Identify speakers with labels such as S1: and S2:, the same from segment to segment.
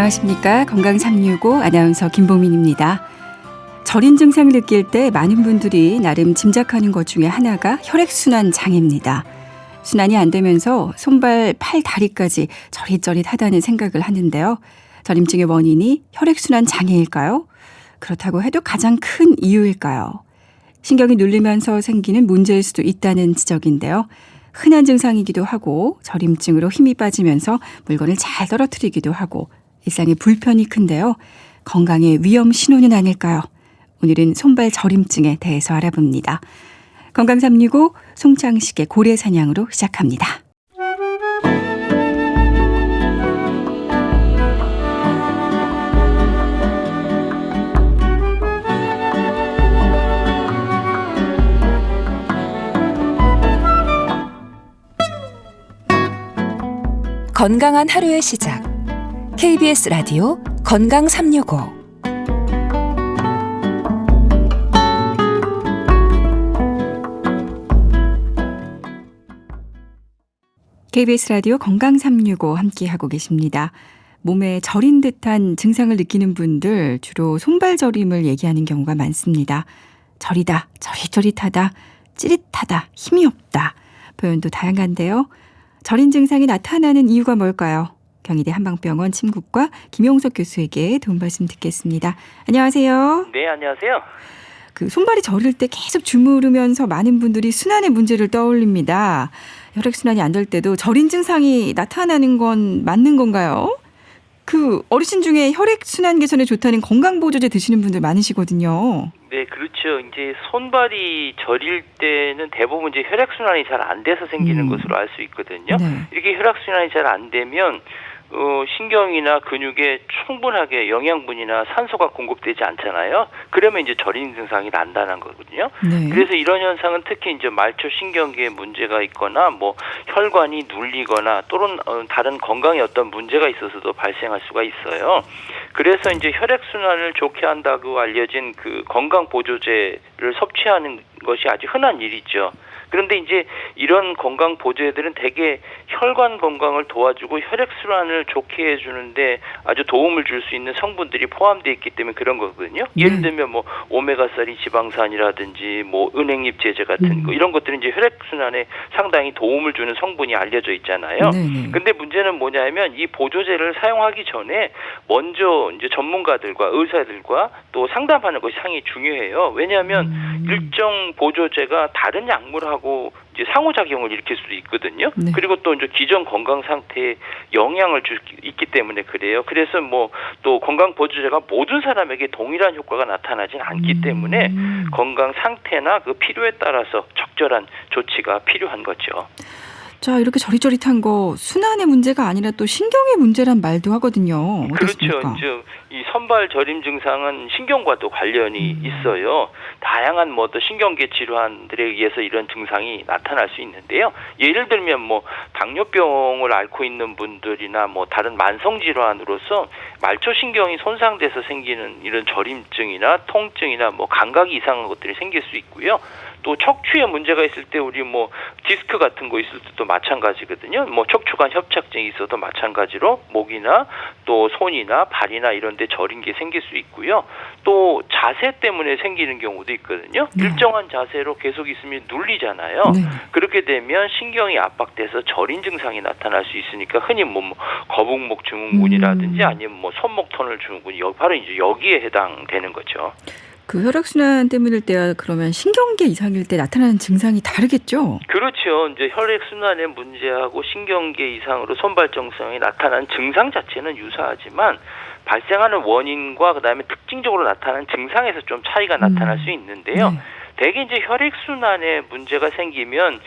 S1: 안녕하십니까. 건강 365 아나운서 김보민입니다. 저린 증상을 느낄 때 많은 분들이 나름 짐작하는 것 중에 하나가 혈액순환 장애입니다. 순환이 안 되면서 손발, 팔, 다리까지 저릿저릿하다는 생각을 하는데요. 저림증의 원인이 혈액순환 장애일까요? 그렇다고 해도 가장 큰 이유일까요? 신경이 눌리면서 생기는 문제일 수도 있다는 지적인데요. 흔한 증상이기도 하고 저림증으로 힘이 빠지면서 물건을 잘 떨어뜨리기도 하고 일상에 불편이 큰데요. 건강의 위험 신호는 아닐까요? 오늘은 손발 저림증에 대해서 알아봅니다. 건강 365 송창식의 고래사냥으로 시작합니다.
S2: 건강한 하루의 시작. KBS 라디오 건강 365.
S1: KBS 라디오 건강 365 함께하고 계십니다. 몸에 저린 듯한 증상을 느끼는 분들 주로 손발 저림을 얘기하는 경우가 많습니다. 저리다, 저릿저릿하다, 찌릿하다, 힘이 없다. 표현도 다양한데요. 저린 증상이 나타나는 이유가 뭘까요? 경희대 한방병원 침구과 김용석 교수에게 도움 말씀 듣겠습니다. 안녕하세요.
S3: 네, 안녕하세요.
S1: 손발이 저릴 때 계속 주무르면서 많은 분들이 순환의 문제를 떠올립니다. 혈액순환이 안 될 때도 저린 증상이 나타나는 건 맞는 건가요? 어르신 중에 혈액순환 개선에 좋다는 건강보조제 드시는 분들 많으시거든요.
S3: 네, 그렇죠. 이제 손발이 저릴 때는 대부분 이제 혈액순환이 잘 안 돼서 생기는 것으로 알 수 있거든요.
S1: 네.
S3: 이렇게 혈액순환이 잘 안 되면 신경이나 근육에 충분하게 영양분이나 산소가 공급되지 않잖아요. 그러면 이제 저린 증상이 난다는 거거든요.
S1: 네.
S3: 그래서 이런 현상은 특히 이제 말초 신경계에 문제가 있거나 혈관이 눌리거나 또는 다른 건강에 어떤 문제가 있어서도 발생할 수가 있어요. 그래서 이제 혈액순환을 좋게 한다고 알려진 건강 보조제를 섭취하는 것이 아주 흔한 일이죠. 그런데 이제 이런 건강 보조제들은 대개 혈관 건강을 도와주고 혈액순환을 좋게 해주는데 아주 도움을 줄 수 있는 성분들이 포함되어 있기 때문에 그런 거거든요. 예를 들면 오메가3 지방산이라든지 은행잎 제제 같은 거 이런 것들은 이제 혈액순환에 상당히 도움을 주는 성분이 알려져 있잖아요. 근데 문제는 뭐냐면 이 보조제를 사용하기 전에 먼저 이제 전문가들과 의사들과 또 상담하는 것이 상당히 중요해요. 왜냐하면 일정 보조제가 다른 약물하고 이제 상호작용을 일으킬 수도 있거든요.
S1: 네.
S3: 그리고 또 이제 기존 건강 상태에 영향을 있기 때문에 그래요. 그래서 또 건강 보조제가 모든 사람에게 동일한 효과가 나타나진 않기 때문에 건강 상태나 필요에 따라서 적절한 조치가 필요한 거죠.
S1: 자, 이렇게 저릿저릿한 거 순환의 문제가 아니라 또 신경의 문제란 말도 하거든요. 어떻습니까?
S3: 그렇죠. 즉 이 손발 저림 증상은 신경과도 관련이 있어요. 다양한 또 신경계 질환들에 의해서 이런 증상이 나타날 수 있는데요. 예를 들면 당뇨병을 앓고 있는 분들이나 다른 만성 질환으로서 말초 신경이 손상돼서 생기는 이런 저림증이나 통증이나 감각이 이상한 것들이 생길 수 있고요. 또 척추에 문제가 있을 때 우리 디스크 같은 거 있을 때도 마찬가지거든요. 척추관 협착증이 있어도 마찬가지로 목이나 또 손이나 발이나 이런 데 저린 게 생길 수 있고요. 또 자세 때문에 생기는 경우도 있거든요. 일정한 자세로 계속 있으면 눌리잖아요. 그렇게 되면 신경이 압박돼서 저린 증상이 나타날 수 있으니까 흔히 거북목 증후군이라든지 아니면 손목 터널 증후군이 바로 이제 여기에 해당되는 거죠.
S1: 혈액순환 때문일 때와 그러면 신경계 이상일 때 나타나는 증상이 다르겠죠?
S3: 그렇죠. 이제 혈액순환의 문제하고 신경계 이상으로 손발 증상이 나타나는 증상 자체는 유사하지만 발생하는 원인과 그다음에 특징적으로 나타나는 증상에서 좀 차이가 나타날 수 있는데요. 대개 이제 혈액순환에 문제가 생기면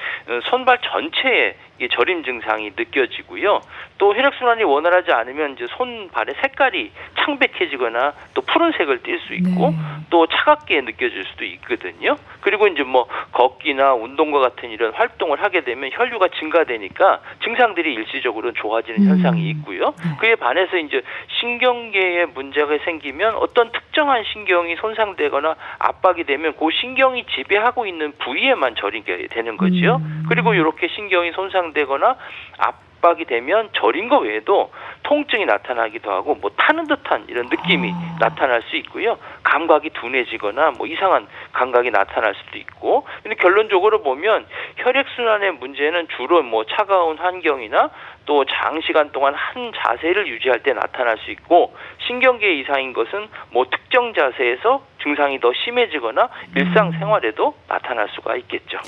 S3: 손발 전체에 저림 증상이 느껴지고요. 또 혈액순환이 원활하지 않으면 이제 손발의 색깔이 창백해지거나 또 푸른색을 띨 수 있고 또 차갑게 느껴질 수도 있거든요. 그리고 이제 걷기나 운동과 같은 이런 활동을 하게 되면 혈류가 증가되니까 증상들이 일시적으로 좋아지는 현상이 있고요. 그에 반해서 이제 신경계에 문제가 생기면 어떤 특정한 신경이 손상되거나 압박이 되면 그 신경이 지배하고 있는 부위에만 저리게 되는 거죠. 그리고 이렇게 신경이 손상되거나 압박이 되면 저린 거 외에도 통증이 나타나기도 하고 뭐 타는 듯한 이런 느낌이 나타날 수 있고요. 감각이 둔해지거나 뭐 이상한 감각이 나타날 수도 있고. 근데 결론적으로 보면 혈액순환의 문제는 주로 뭐 차가운 환경이나 또 장시간 동안 한 자세를 유지할 때 나타날 수 있고, 신경계 이상인 것은 뭐 특정 자세에서 증상이 더 심해지거나 일상생활에도 나타날 수가 있겠죠.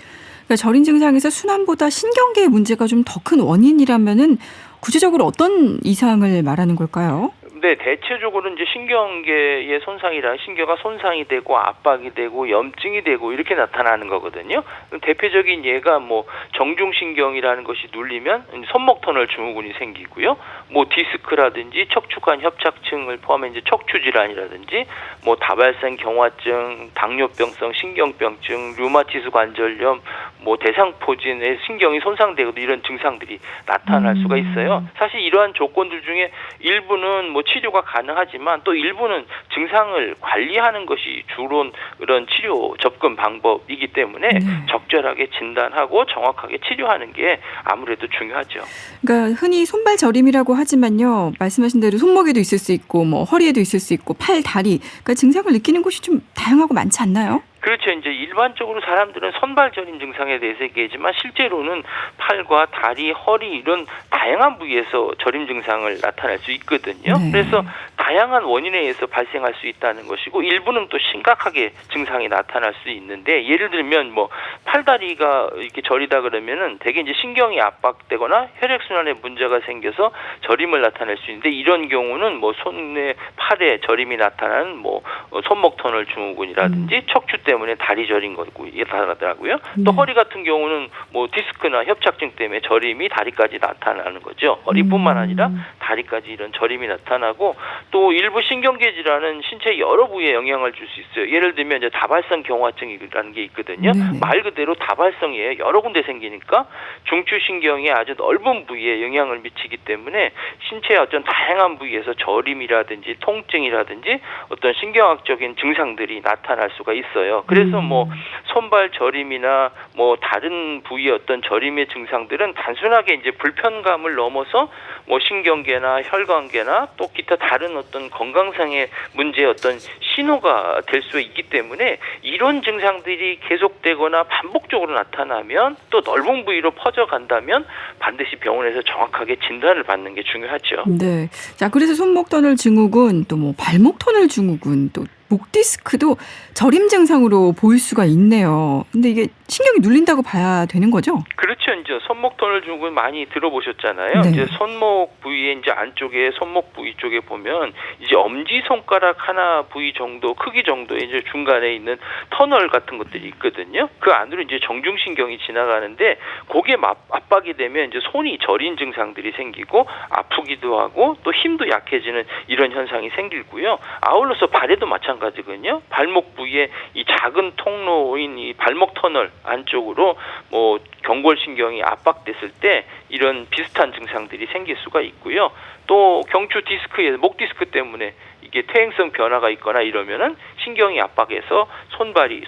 S1: 그러니까 저린 증상에서 순환보다 신경계의 문제가 좀 더 큰 원인이라면은 구체적으로 어떤 이상을 말하는 걸까요?
S3: 네, 대체적으로 이제 신경계의 손상이라 신경가 손상이 되고 압박이 되고 염증이 되고 이렇게 나타나는 거거든요. 대표적인 예가 뭐 정중신경이라는 것이 눌리면 손목 터널 증후군이 생기고요. 뭐 디스크라든지 척추관 협착증을 포함해 이제 척추 질환이라든지 뭐 다발성 경화증, 당뇨병성 신경병증, 류마티스 관절염, 뭐 대상포진의 신경이 손상되고 이런 증상들이 나타날 수가 있어요. 사실 이러한 조건들 중에 일부는 뭐 치료가 가능하지만 또 일부는 증상을 관리하는 것이 주로 그런 치료 접근 방법이기 때문에 적절하게 진단하고 정확하게 치료하는 게 아무래도 중요하죠.
S1: 그러니까 흔히 손발 저림이라고 하지만요. 말씀하신 대로 손목에도 있을 수 있고 뭐 허리에도 있을 수 있고 팔, 다리. 그러니까 증상을 느끼는 곳이 좀 다양하고 많지 않나요?
S3: 그렇죠. 이제 일반적으로 사람들은 손발 저림 증상에 대해서 얘기하지만 실제로는 팔과 다리, 허리 이런 다양한 부위에서 저림 증상을 나타낼 수 있거든요. 그래서 다양한 원인에 의해서 발생할 수 있다는 것이고, 일부는 또 심각하게 증상이 나타날 수 있는데, 예를 들면 뭐 팔다리가 이렇게 저리다 그러면은 대개 이제 신경이 압박되거나 혈액순환에 문제가 생겨서 저림을 나타낼 수 있는데, 이런 경우는 뭐 손에 팔에 저림이 나타나는 뭐 손목 터널 증후군이라든지 척추 때문에 다리 저린 거고 나타나더라고요. 또 허리 같은 경우는 뭐 디스크나 협착증 때문에 저림이 다리까지 나타나는 거죠. 허리뿐만 아니라 다리까지 이런 저림이 나타나고, 또 일부 신경계 질환은 신체 여러 부위에 영향을 줄 수 있어요. 예를 들면 이제 다발성 경화증이라는 게 있거든요. 말 그대로 다발성이에요. 여러 군데 생기니까 중추신경의 아주 넓은 부위에 영향을 미치기 때문에 신체의 어떤 다양한 부위에서 저림이라든지 통증이라든지 어떤 신경학적인 증상들이 나타날 수가 있어요. 그래서 뭐 손발 저림이나 뭐 다른 부위의 어떤 저림의 증상들은 단순하게 이제 불편감을 넘어서 뭐 신경계나 혈관계나 또 기타 다른 어떤 건강상의 문제의 어떤 신호가 될 수 있기 때문에, 이런 증상들이 계속되거나 반복적으로 나타나면 또 넓은 부위로 퍼져간다면 반드시 병원에서 정확하게 진단을 받는 게 중요하죠.
S1: 네. 자, 그래서 손목 터널 증후군, 또 뭐 발목 터널 증후군, 또 목 디스크도 저림 증상으로 보일 수가 있네요. 근데 이게 신경이 눌린다고 봐야 되는 거죠?
S3: 그렇죠. 이제 손목 터널 증후군 많이 들어보셨잖아요.
S1: 네.
S3: 이제 손목 부위에 이제 안쪽에 손목 부위 쪽에 보면 이제 엄지 손가락 하나 부위 정도 크기 정도의 이제 중간에 있는 터널 같은 것들이 있거든요. 그 안으로 이제 정중신경이 지나가는데, 거기에 압박이 되면 이제 손이 저린 증상들이 생기고 아프기도 하고 또 힘도 약해지는 이런 현상이 생기고요. 아울러서 발에도 마찬가지거든요. 발목 부위에 이 작은 통로인 이 발목 터널 안쪽으로 뭐 경골신경이 압박됐을 때 이런 비슷한 증상들이 생길 수가 있고요. 또 경추 디스크에 목 디스크 때문에 이게 퇴행성 변화가 있거나 이러면은 신경이 압박해서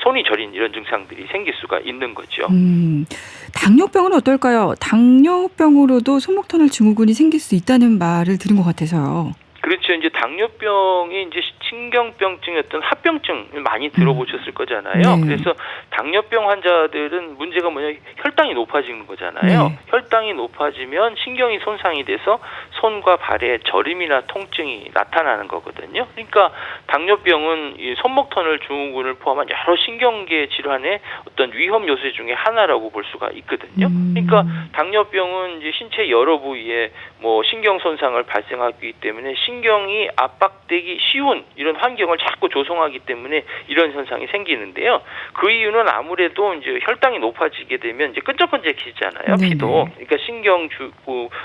S3: 손이 저린 이런 증상들이 생길 수가 있는 거죠.
S1: 당뇨병은 어떨까요? 당뇨병으로도 손목 터널 증후군이 생길 수 있다는 말을 들은 것 같아서요.
S3: 그렇죠. 이제 당뇨병이 이제 신경병증의 어떤 합병증을 많이 들어보셨을 거잖아요.
S1: 네.
S3: 그래서 당뇨병 환자들은 문제가 뭐냐, 혈당이 높아지는 거잖아요.
S1: 네.
S3: 혈당이 높아지면 신경이 손상이 돼서 손과 발에 저림이나 통증이 나타나는 거거든요. 그러니까 당뇨병은 이 손목 터널 증후군을 포함한 여러 신경계 질환의 어떤 위험 요소 중에 하나라고 볼 수가 있거든요. 그러니까 당뇨병은 이제 신체 여러 부위에 뭐 신경 손상을 발생하기 때문에 신경이 압박되기 쉬운 이런 환경을 자꾸 조성하기 때문에 이런 현상이 생기는데요. 그 이유는 아무래도 이제 혈당이 높아지게 되면 이제 끈적끈적해지잖아요. 피도. 그러니까 신경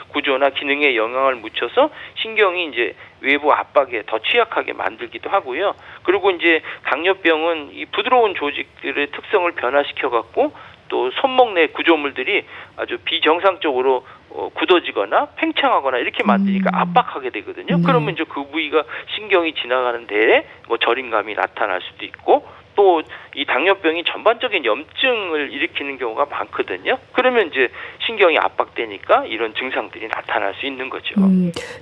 S3: 구조나 기능에 영향을 미쳐서 신경이 이제 외부 압박에 더 취약하게 만들기도 하고요. 그리고 이제 당뇨병은 이 부드러운 조직들의 특성을 변화시켜 갖고 또 손목 내 구조물들이 아주 비정상적으로 굳어지거나 팽창하거나 이렇게 만드니까 압박하게 되거든요. 그러면 이제 그 부위가 신경이 지나가는 데에 뭐 저림감이 나타날 수도 있고, 또 이 당뇨병이 전반적인 염증을 일으키는 경우가 많거든요. 그러면 이제 신경이 압박되니까 이런 증상들이 나타날 수 있는 거죠.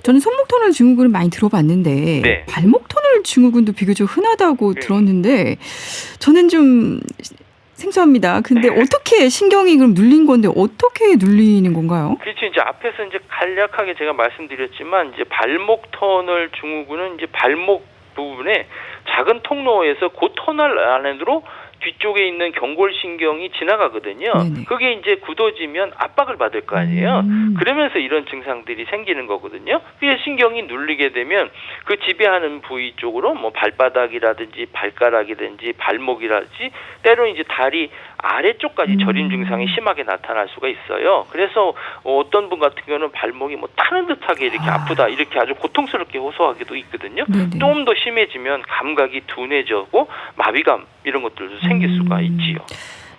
S1: 저는 손목 터널 증후군을 많이 들어봤는데
S3: 네.
S1: 발목 터널 증후군도 비교적 흔하다고 들었는데 저는 좀 생소합니다. 근데 어떻게 신경이 그럼 눌린 건데 어떻게 눌리는 건가요?
S3: 그렇죠. 이제 앞에서 이제 간략하게 제가 말씀드렸지만 이제 발목 터널 증후군은 이제 발목 부분에 작은 통로에서 그 터널 안으로 뒤쪽에 있는 경골신경이 지나가거든요.
S1: 네네.
S3: 그게 이제 굳어지면 압박을 받을 거 아니에요. 그러면서 이런 증상들이 생기는 거거든요. 그게 신경이 눌리게 되면 그 지배하는 부위 쪽으로 뭐 발바닥이라든지 발가락이든지 발목이라든지 때로는 이제 다리 아래쪽까지 저림 증상이 심하게 나타날 수가 있어요. 그래서 어떤 분 같은 경우는 발목이 뭐 타는 듯하게 이렇게 아프다 이렇게 아주 고통스럽게 호소하기도 있거든요.
S1: 네네.
S3: 좀 더 심해지면 감각이 둔해지고 마비감 이런 것들도 생길 수가 있지요.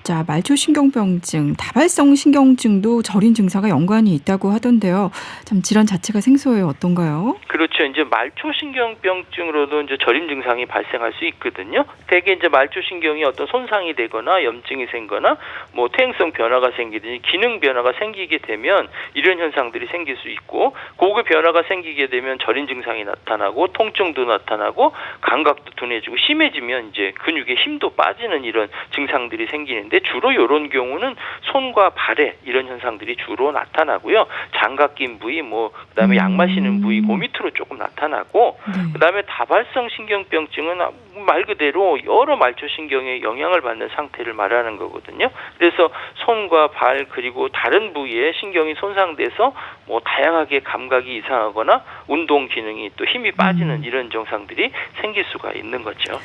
S1: 자, 말초신경병증, 다발성 신경증도 저린 증상과 연관이 있다고 하던데요. 참 질환 자체가 생소해요. 어떤가요?
S3: 그렇죠. 이제 말초신경병증으로도 이제 저림 증상이 발생할 수 있거든요. 대개 이제 말초신경이 어떤 손상이 되거나 염증이 생거나 뭐 퇴행성 변화가 생기든지 기능 변화가 생기게 되면 이런 현상들이 생길 수 있고, 그 변화가 생기게 되면 저림 증상이 나타나고 통증도 나타나고 감각도 둔해지고 심해지면 이제 근육에 힘도 빠지는 이런 증상들이 생기는데 주로 이런 경우는 손과 발에 이런 현상들이 주로 나타나고요. 장갑 낀 부위, 뭐 그다음에 약 마시는 부위, 그 밑으로 조금 나타나고,
S1: 네.
S3: 그다음에 다발성 신경병증은 말 그대로 여러 말초신경에 영향을 받는 상태를 말하는 거거든요. 그래서 손과 발 그리고 다른 부위에 신경이 손상돼서 뭐 다양하게 감각이 이상하거나 운동 기능이 또 힘이 빠지는 이런 증상들이 생길 수가 있는 거죠.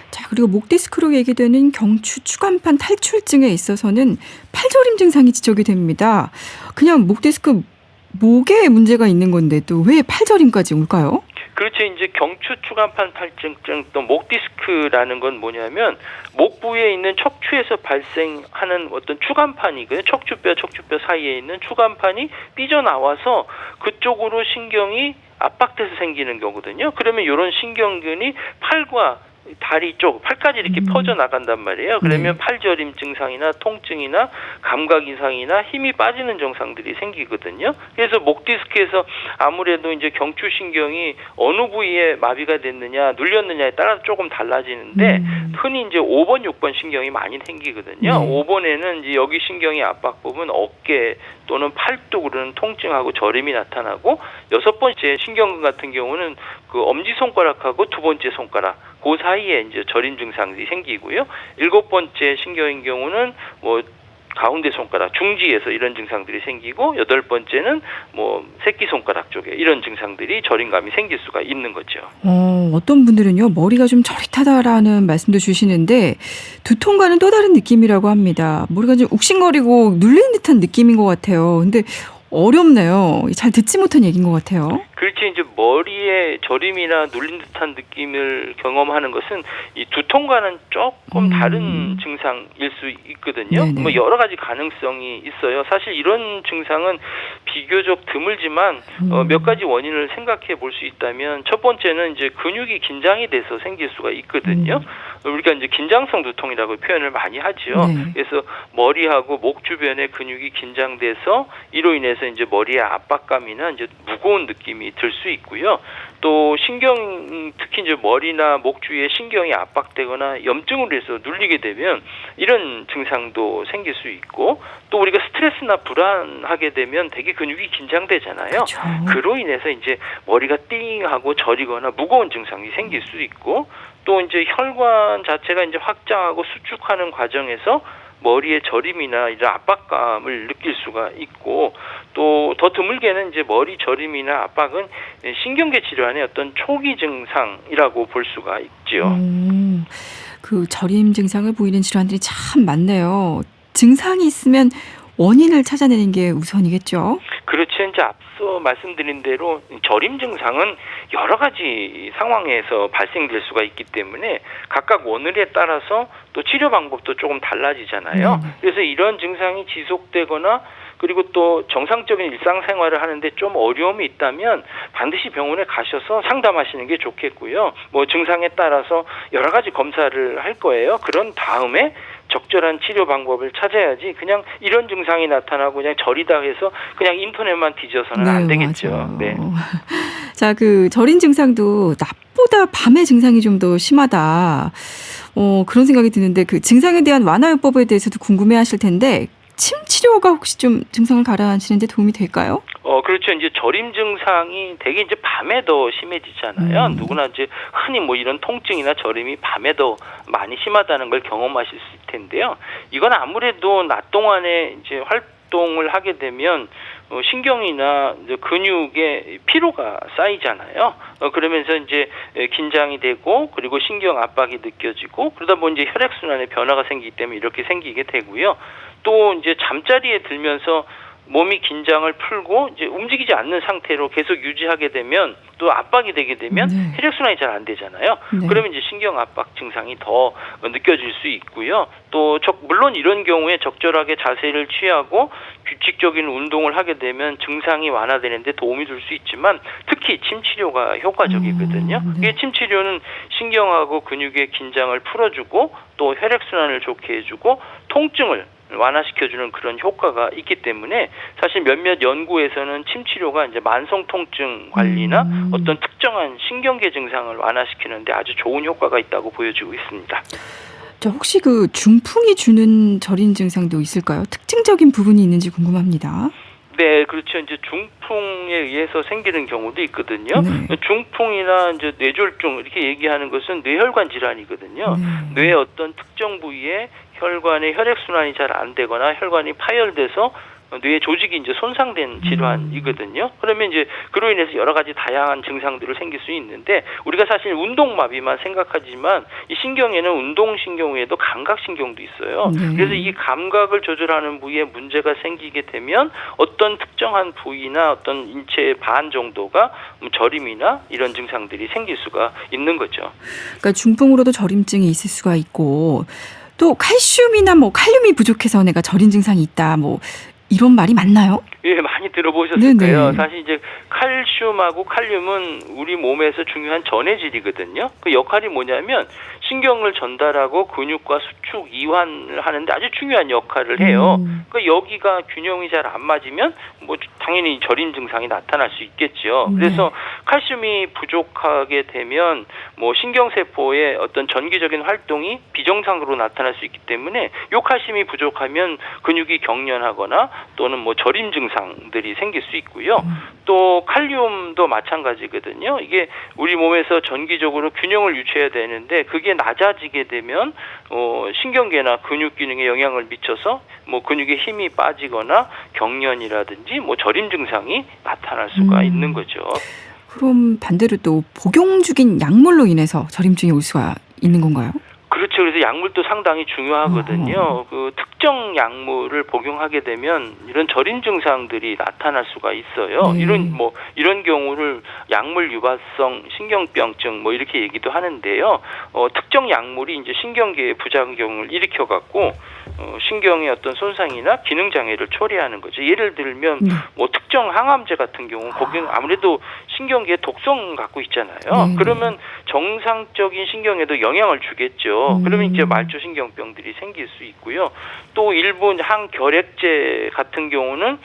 S1: 자, 그리고 목 디스크로 얘기되는 경추 추간판 탈출증에 있어서는 팔저림 증상이 지적이 됩니다. 그냥 목 디스크 목에 문제가 있는 건데 또 왜 팔저림까지 올까요?
S3: 그렇죠. 이제 경추 추간판 탈증증 또 목 디스크라는 건 뭐냐면 목 부위에 있는 척추에서 발생하는 어떤 추간판이거든요. 척추뼈 사이에 있는 추간판이 삐져나와서 그쪽으로 신경이 압박돼서 생기는 거거든요. 그러면 이런 신경근이 팔과 다리 쪽, 팔까지 이렇게 퍼져나간단 말이에요. 그러면 팔저림 증상이나 통증이나 감각 이상이나 힘이 빠지는 증상들이 생기거든요. 그래서 목 디스크에서 아무래도 이제 경추신경이 어느 부위에 마비가 됐느냐, 눌렸느냐에 따라 조금 달라지는데 흔히 이제 5번, 6번 신경이 많이 생기거든요. 5번에는 이제 여기 신경이 압박 부분 어깨 또는 팔뚝으로는 통증하고 저림이 나타나고, 6번째 신경근 같은 경우는 그 엄지손가락하고 2번째 손가락 그 사이에 이제 저림 증상이 생기고요. 7번째 신경인 경우는 뭐 가운데 손가락 중지에서 이런 증상들이 생기고, 8번째는 뭐 새끼손가락 쪽에 이런 증상들이 저림감이 생길 수가 있는 거죠.
S1: 어떤 분들은요, 머리가 좀 저릿하다라는 말씀도 주시는데 두통과는 또 다른 느낌이라고 합니다. 머리가 좀 욱신거리고 눌리는 듯한 느낌인 것 같아요. 근데 어렵네요. 잘 듣지 못한 얘기인 것 같아요.
S3: 그렇지. 이제 머리에 저림이나 눌린 듯한 느낌을 경험하는 것은 이 두통과는 조금 다른 증상일 수 있거든요.
S1: 네네.
S3: 뭐 여러 가지 가능성이 있어요. 사실 이런 증상은 비교적 드물지만 몇 가지 원인을 생각해 볼 수 있다면, 첫 번째는 이제 근육이 긴장이 돼서 생길 수가 있거든요. 우리가 이제 긴장성 두통이라고 표현을 많이 하죠.
S1: 네.
S3: 그래서 머리하고 목 주변의 근육이 긴장돼서 이로 인해서 이제 머리에 압박감이나 이제 무거운 느낌이 들 수 있고요. 또 신경, 특히 이제 머리나 목 주위에 신경이 압박되거나 염증으로 해서 눌리게 되면 이런 증상도 생길 수 있고, 또 우리가 스트레스나 불안하게 되면 되게 근육이 긴장되잖아요.
S1: 그렇죠.
S3: 그로 인해서 이제 머리가 띵하고 저리거나 무거운 증상이 생길 수 있고, 또 이제 혈관 자체가 이제 확장하고 수축하는 과정에서 머리의 저림이나 이런 압박감을 느낄 수가 있고, 또 더 드물게는 이제 머리 저림이나 압박은 신경계 질환의 어떤 초기 증상이라고 볼 수가 있지요.
S1: 그 저림 증상을 보이는 질환들이 참 많네요. 증상이 있으면 원인을 찾아내는 게 우선이겠죠.
S3: 그렇죠. 이제 앞서 말씀드린 대로 저림 증상은 여러 가지 상황에서 발생될 수가 있기 때문에 각각 원인에 따라서 또 치료 방법도 조금 달라지잖아요. 그래서 이런 증상이 지속되거나 그리고 또 정상적인 일상생활을 하는데 좀 어려움이 있다면 반드시 병원에 가셔서 상담하시는 게 좋겠고요. 뭐 증상에 따라서 여러 가지 검사를 할 거예요. 그런 다음에 적절한 치료 방법을 찾아야지 그냥 이런 증상이 나타나고 그냥 저리다 해서 그냥 인터넷만 뒤져서는 안 되겠죠.
S1: 맞아요.
S3: 네.
S1: 자, 그 저린 증상도 낮보다 밤의 증상이 좀 더 심하다. 그런 생각이 드는데 그 증상에 대한 완화요법에 대해서도 궁금해하실 텐데 침 치료가 혹시 좀 증상을 가라앉히는 데 도움이 될까요?
S3: 그렇죠. 이제 저림 증상이 되게 이제 밤에 더 심해지잖아요. 누구나 이제 흔히 뭐 이런 통증이나 저림이 밤에 더 많이 심하다는 걸 경험하실 수 있을 텐데요. 이건 아무래도 낮 동안에 이제 활동을 하게 되면 신경이나 이제 근육에 피로가 쌓이잖아요. 그러면서 이제 긴장이 되고 그리고 신경 압박이 느껴지고 그러다 보니 이제 혈액순환에 변화가 생기기 때문에 이렇게 생기게 되고요. 또 이제 잠자리에 들면서 몸이 긴장을 풀고 이제 움직이지 않는 상태로 계속 유지하게 되면 또 압박이 되게 되면
S1: 네.
S3: 혈액순환이 잘 안 되잖아요.
S1: 네.
S3: 그러면 이제 신경 압박 증상이 더 느껴질 수 있고요. 또 물론 이런 경우에 적절하게 자세를 취하고 규칙적인 운동을 하게 되면 증상이 완화되는데 도움이 될 수 있지만 특히 침 치료가 효과적이거든요.
S1: 네.
S3: 이 침 치료는 신경하고 근육의 긴장을 풀어주고 또 혈액순환을 좋게 해주고 통증을 완화시켜주는 그런 효과가 있기 때문에 사실 몇몇 연구에서는 침 치료가 이제 만성 통증 관리나 어떤 특정한 신경계 증상을 완화시키는데 아주 좋은 효과가 있다고 보여지고 있습니다.
S1: 저 혹시 그 중풍이 주는 저린 증상도 있을까요? 특징적인 부분이 있는지 궁금합니다.
S3: 네, 그렇죠. 이제 중풍에 의해서 생기는 경우도 있거든요.
S1: 네.
S3: 중풍이나 이제 뇌졸중 이렇게 얘기하는 것은 뇌혈관 질환이거든요.
S1: 네.
S3: 뇌의 어떤 특정 부위에 혈관의 혈액순환이 잘 안 되거나 혈관이 파열돼서 뇌 조직이 이제 손상된 질환이거든요. 그러면 이제 그로 인해서 여러 가지 다양한 증상들을 생길 수 있는데 우리가 사실 운동마비만 생각하지만 이 신경에는 운동신경 외에도 감각신경도 있어요.
S1: 네.
S3: 그래서 이 감각을 조절하는 부위에 문제가 생기게 되면 어떤 특정한 부위나 어떤 인체의 반 정도가 저림이나 이런 증상들이 생길 수가 있는 거죠.
S1: 그러니까 중풍으로도 저림증이 있을 수가 있고 또 칼슘이나 뭐 칼륨이 부족해서 내가 저린 증상이 있다. 뭐 이런 말이 맞나요?
S3: 예, 많이 들어보셨을
S1: 네네.
S3: 거예요. 사실 이제 칼슘하고 칼륨은 우리 몸에서 중요한 전해질이거든요. 그 역할이 뭐냐면 신경을 전달하고 근육과 수축, 이완을 하는데 아주 중요한 역할을 해요. 그 여기가 균형이 잘 안 맞으면 뭐 당연히 저림 증상이 나타날 수 있겠죠. 그래서 칼슘이 부족하게 되면 뭐 신경세포의 어떤 전기적인 활동이 비정상으로 나타날 수 있기 때문에 요 칼슘이 부족하면 근육이 경련하거나 또는 뭐 저림 증상들이 생길 수 있고요. 또 칼륨도 마찬가지거든요. 이게 우리 몸에서 전기적으로 균형을 유지해야 되는데 그게 낮아지게 되면 신경계나 근육 기능에 영향을 미쳐서 뭐 근육에 힘이 빠지거나 경련이라든지 뭐 저림 증상이 나타날 수가 있는 거죠.
S1: 그럼 반대로 또 복용 중인 약물로 인해서 저림증이 올 수가 있는 건가요?
S3: 그렇죠. 그래서 약물도 상당히 중요하거든요. 그 특정 약물을 복용하게 되면 이런 저림 증상들이 나타날 수가 있어요.
S1: 네.
S3: 이런 경우를 약물 유발성 신경병증 뭐 이렇게 얘기도 하는데요. 특정 약물이 이제 신경계의 부작용을 일으켜 갖고 신경의 어떤 손상이나 기능 장애를 초래하는 거죠. 예를 들면 뭐 특정 항암제 같은 경우 거기는 아무래도 신경계에 독성 갖고 있잖아요.
S1: 네.
S3: 그러면 정상적인 신경에도 영향을 주겠죠. 그러면 이제 말초신경병들이 생길 수 있고요. 또 일부 항결핵제 같은 경우는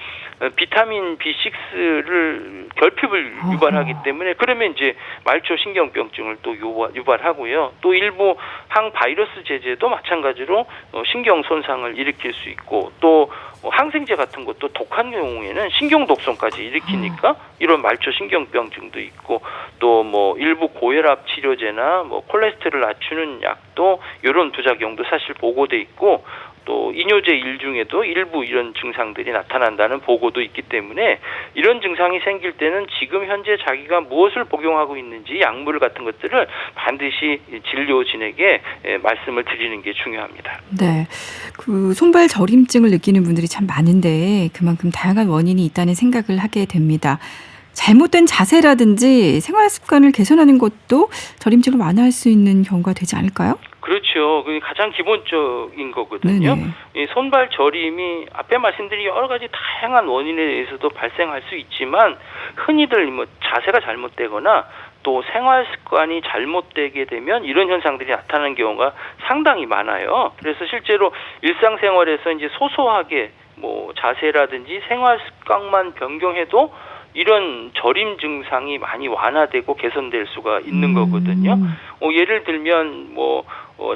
S3: 비타민 B6를 결핍을 유발하기 때문에 그러면 이제 말초신경병증을 또 유발하고요. 또 일부 항바이러스 제제도 마찬가지로 신경 손상을 일으킬 수 있고 또 항생제 같은 것도 독한 경우에는 신경 독성까지 일으키니까 이런 말초신경병증도 있고 또 뭐 일부 고혈압 치료제나 뭐 콜레스테롤 낮추는 약도 이런 부작용도 사실 보고돼 있고 또 이뇨제 일 중에도 일부 이런 증상들이 나타난다는 보고도 있기 때문에 이런 증상이 생길 때는 지금 현재 자기가 무엇을 복용하고 있는지 약물 같은 것들을 반드시 진료진에게 말씀을 드리는 게 중요합니다.
S1: 네. 그 손발 저림증을 느끼는 분들이 참 많은데 그만큼 다양한 원인이 있다는 생각을 하게 됩니다. 잘못된 자세라든지 생활 습관을 개선하는 것도 저림증을 완화할 수 있는 경우가 되지 않을까요?
S3: 그렇죠. 그렇죠. 그게 가장 기본적인 거거든요.
S1: 네네.
S3: 이 손발 저림이 앞에 말씀드린 여러 가지 다양한 원인에 의해서도 발생할 수 있지만 흔히들 뭐 자세가 잘못되거나 또 생활 습관이 잘못되게 되면 이런 현상들이 나타나는 경우가 상당히 많아요. 그래서 실제로 일상생활에서 이제 소소하게 뭐 자세라든지 생활 습관만 변경해도 이런 저림 증상이 많이 완화되고 개선될 수가 있는 거거든요. 예를 들면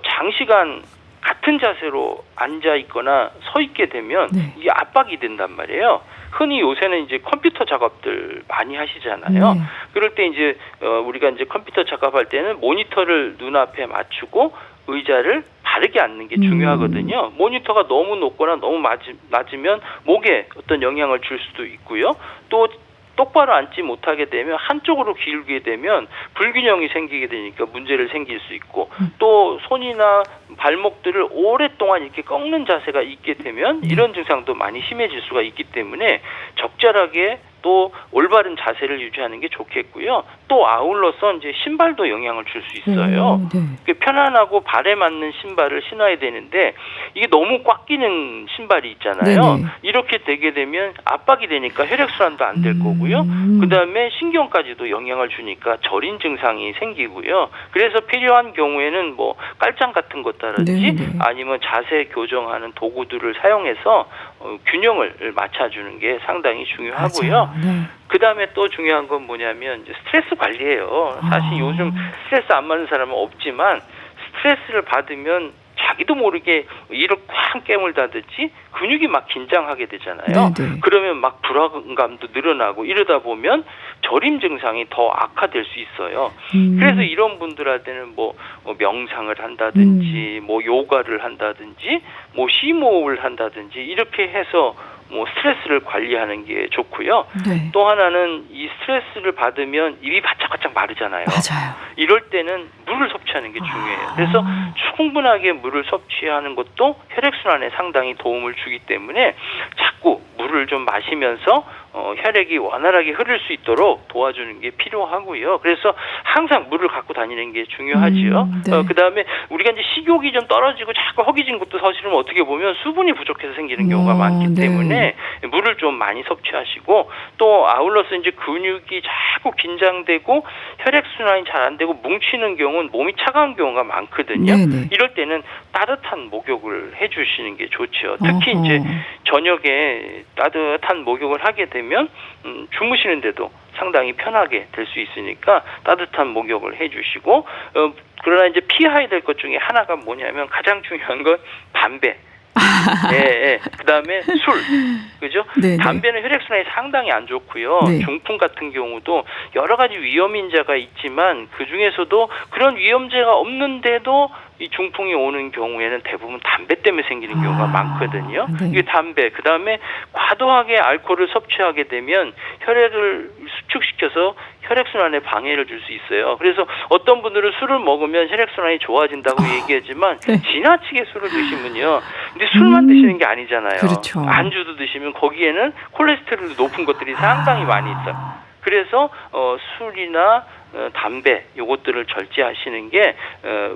S3: 장시간 같은 자세로 앉아 있거나 서 있게 되면
S1: 네.
S3: 이게 압박이 된단 말이에요. 흔히 요새는 이제 컴퓨터 작업들 많이 하시잖아요.
S1: 네.
S3: 그럴 때 이제 우리가 이제 컴퓨터 작업할 때는 모니터를 눈앞에 맞추고 의자를 바르게 앉는 게 중요하거든요. 모니터가 너무 높거나 너무 낮으면 목에 어떤 영향을 줄 수도 있고요. 또 똑바로 앉지 못하게 되면 한쪽으로 기울게 되면 불균형이 생기게 되니까 문제를 생길 수 있고 또 손이나 발목들을 오랫동안 이렇게 꺾는 자세가 있게 되면 이런 증상도 많이 심해질 수가 있기 때문에 적절하게 또 올바른 자세를 유지하는 게 좋겠고요. 또 아울러서 이제 신발도 영향을 줄 수 있어요.
S1: 네.
S3: 편안하고 발에 맞는 신발을 신어야 되는데 이게 너무 꽉 끼는 신발이 있잖아요.
S1: 네네.
S3: 이렇게 되게 되면 압박이 되니까 혈액순환도 안 될 거고요. 그다음에 신경까지도 영향을 주니까 저린 증상이 생기고요. 그래서 필요한 경우에는 뭐 깔짱 같은 것다든지
S1: 네네.
S3: 아니면 자세 교정하는 도구들을 사용해서 균형을 맞춰주는 게 상당히 중요하고요.
S1: 맞아요. 네.
S3: 그 다음에 또 중요한 건 뭐냐면 이제 스트레스 관리예요. 사실 요즘 스트레스 안 받는 사람은 없지만 스트레스를 받으면 자기도 모르게 이를 꽉 깨물다든지 근육이 막 긴장하게 되잖아요.
S1: 네네.
S3: 그러면 막 불안감도 늘어나고 이러다 보면 저림 증상이 더 악화될 수 있어요. 그래서 이런 분들한테는 뭐 명상을 한다든지 뭐 요가를 한다든지 뭐 심호흡을 한다든지 이렇게 해서 뭐 스트레스를 관리하는 게 좋고요.
S1: 네.
S3: 또 하나는 이 스트레스를 받으면 입이 바짝바짝 마르잖아요.
S1: 맞아요.
S3: 이럴 때는 물을 섭취하는 게 중요해요. 그래서 충분하게 물을 섭취하는 것도 혈액순환에 상당히 도움을 주기 때문에 자꾸 물을 좀 마시면서 혈액이 원활하게 흐를 수 있도록 도와주는 게 필요하고요. 그래서 항상 물을 갖고 다니는 게 중요하지요.
S1: 네.
S3: 그다음에 우리가 이제 식욕이 좀 떨어지고 자꾸 허기진 것도 사실은 어떻게 보면 수분이 부족해서 생기는 경우가 많기
S1: 네.
S3: 때문에 물을 좀 많이 섭취하시고 또 아울러서 이제 근육이 자꾸 긴장되고 혈액순환이 잘 안 되고 뭉치는 경우는 몸이 차가운 경우가 많거든요.
S1: 네네.
S3: 이럴 때는 따뜻한 목욕을 해주시는 게 좋죠. 특히
S1: 어허.
S3: 이제 저녁에 따뜻한 목욕을 하게 되면 주무시는데도 상당히 편하게 될 수 있으니까 따뜻한 목욕을 해주시고 그러나 이제 피해야 될 것 중에 하나가 뭐냐면 가장 중요한 건 담배. 예. 그다음에 술, 그죠?
S1: 네네.
S3: 담배는 혈액순환이 상당히 안 좋고요.
S1: 네.
S3: 중풍 같은 경우도 여러 가지 위험인자가 있지만 그 중에서도 그런 위험자가 없는데도 이 중풍이 오는 경우에는 대부분 담배 때문에 생기는 경우가 많거든요.
S1: 네.
S3: 이게 담배, 그 다음에 과도하게 알코올을 섭취하게 되면 혈액을 수축시켜서 혈액순환에 방해를 줄 수 있어요. 그래서 어떤 분들은 술을 먹으면 혈액순환이 좋아진다고 얘기하지만
S1: 네.
S3: 지나치게 술을 드시면요. 근데 술만 드시는 게 아니잖아요.
S1: 그렇죠.
S3: 안주도 드시면 거기에는 콜레스테롤도 높은 것들이 상당히 많이 있어요. 그래서 술이나 담배 요것들을 절제하시는 게